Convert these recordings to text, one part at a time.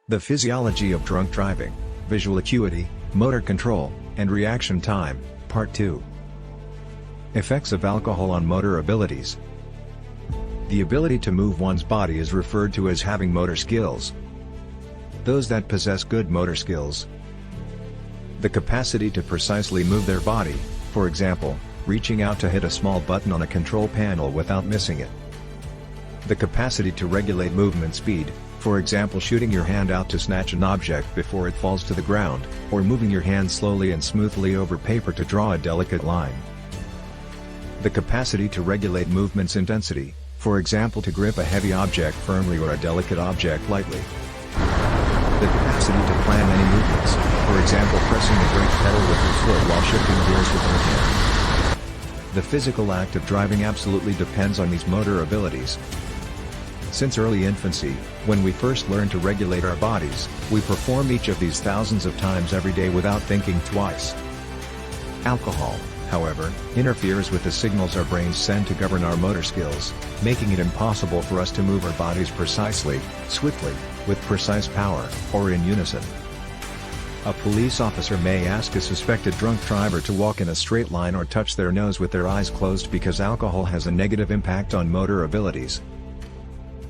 The Physiology of Drunk Driving, Visual Acuity, Motor Control, and Reaction Time, Part 2. Effects of alcohol on motor abilities. The ability to move one's body is referred to as having motor skills. Those that possess good motor skills. The capacity to precisely move their body, for example, reaching out to hit a small button on a control panel without missing it. The capacity to regulate movement speed, for example shooting your hand out to snatch an object before it falls to the ground, or moving your hand slowly and smoothly over paper to draw a delicate line. The capacity to regulate movement's intensity, for example to grip a heavy object firmly or a delicate object lightly. The capacity to plan many movements, for example pressing the brake pedal with your foot while shifting gears with your hand. The physical act of driving absolutely depends on these motor abilities. Since early infancy, when we first learn to regulate our bodies, we perform each of these thousands of times every day without thinking twice. Alcohol, however, interferes with the signals our brains send to govern our motor skills, making it impossible for us to move our bodies precisely, swiftly, with precise power, or in unison. A police officer may ask a suspected drunk driver to walk in a straight line or touch their nose with their eyes closed because alcohol has a negative impact on motor abilities.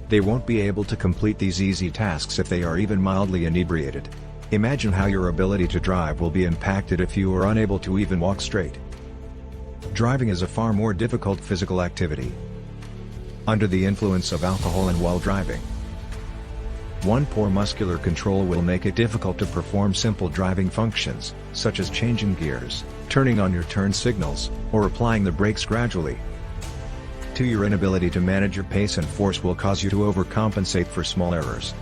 They won't be able to complete these easy tasks if they are even mildly inebriated. Imagine how your ability to drive will be impacted if you are unable to even walk straight. Driving is a far more difficult physical activity. Under the influence of alcohol and while driving, one poor muscular control will make it difficult to perform simple driving functions, such as changing gears, turning on your turn signals, or applying the brakes gradually. 2. Your inability to manage your pace and force will cause you to overcompensate for small errors.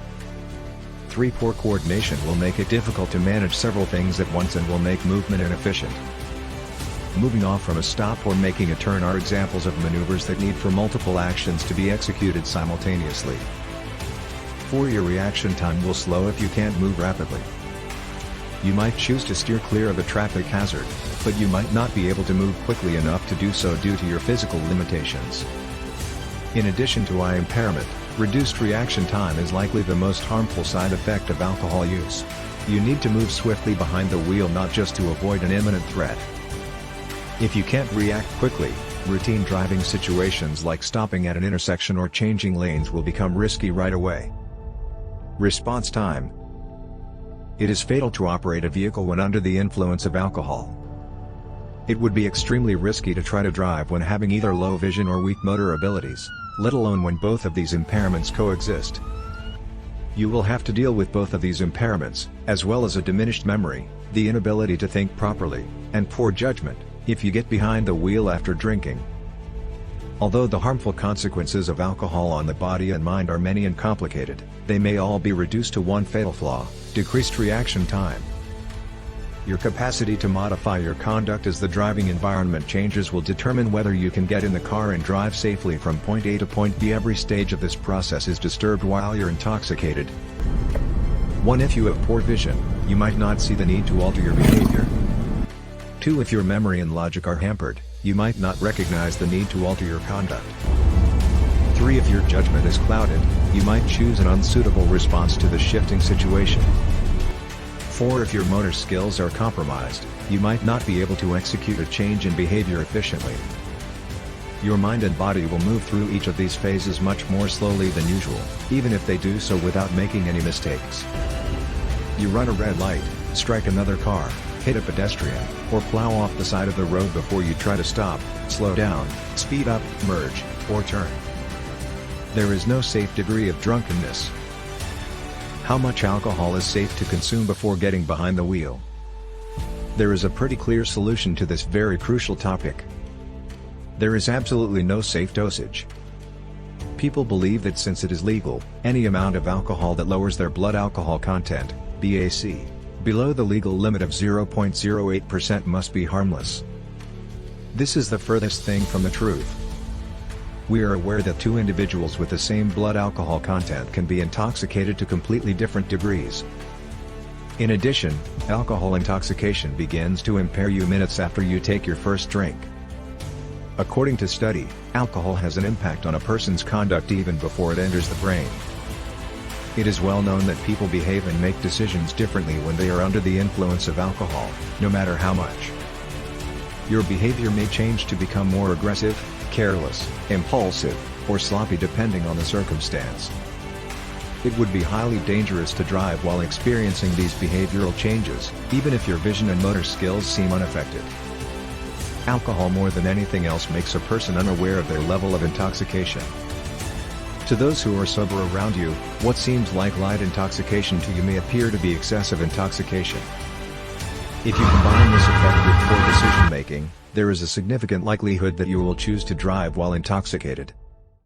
3. Poor coordination will make it difficult to manage several things at once and will make movement inefficient. Moving off from a stop or making a turn are examples of maneuvers that need for multiple actions to be executed simultaneously. 4. Your reaction time will slow if you can't move rapidly. You might choose to steer clear of a traffic hazard, but you might not be able to move quickly enough to do so due to your physical limitations. In addition to eye impairment, reduced reaction time is likely the most harmful side effect of alcohol use. You need to move swiftly behind the wheel not just to avoid an imminent threat. If you can't react quickly, routine driving situations like stopping at an intersection or changing lanes will become risky right away. Response time. It is fatal to operate a vehicle when under the influence of alcohol. It would be extremely risky to try to drive when having either low vision or weak motor abilities, let alone when both of these impairments coexist. You will have to deal with both of these impairments, as well as a diminished memory, the inability to think properly, and poor judgment, if you get behind the wheel after drinking. Although the harmful consequences of alcohol on the body and mind are many and complicated, they may all be reduced to one fatal flaw: decreased reaction time. Your capacity to modify your conduct as the driving environment changes will determine whether you can get in the car and drive safely from point A to point B. Every stage of this process is disturbed while you're intoxicated. 1. If you have poor vision, you might not see the need to alter your behavior. 2. If your memory and logic are hampered, you might not recognize the need to alter your conduct. 3. If your judgment is clouded, you might choose an unsuitable response to the shifting situation. 4. If your motor skills are compromised, you might not be able to execute a change in behavior efficiently. Your mind and body will move through each of these phases much more slowly than usual, even if they do so without making any mistakes. You run a red light, strike another car, hit a pedestrian, or plow off the side of the road before you try to stop, slow down, speed up, merge, or turn. There is no safe degree of drunkenness. How much alcohol is safe to consume before getting behind the wheel? There is a pretty clear solution to this very crucial topic. There is absolutely no safe dosage. People believe that since it is legal, any amount of alcohol that lowers their blood alcohol content, BAC, below the legal limit of 0.08% must be harmless. This is the furthest thing from the truth. We are aware that two individuals with the same blood alcohol content can be intoxicated to completely different degrees. In addition, alcohol intoxication begins to impair you minutes after you take your first drink. According to study, alcohol has an impact on a person's conduct even before it enters the brain. It is well known that people behave and make decisions differently when they are under the influence of alcohol, no matter how much. Your behavior may change to become more aggressive, careless, impulsive, or sloppy depending on the circumstance. It would be highly dangerous to drive while experiencing these behavioral changes, even if your vision and motor skills seem unaffected. Alcohol more than anything else makes a person unaware of their level of intoxication. To those who are sober around you, what seems like light intoxication to you may appear to be excessive intoxication. If you combine this effect with poor decision-making, there is a significant likelihood that you will choose to drive while intoxicated.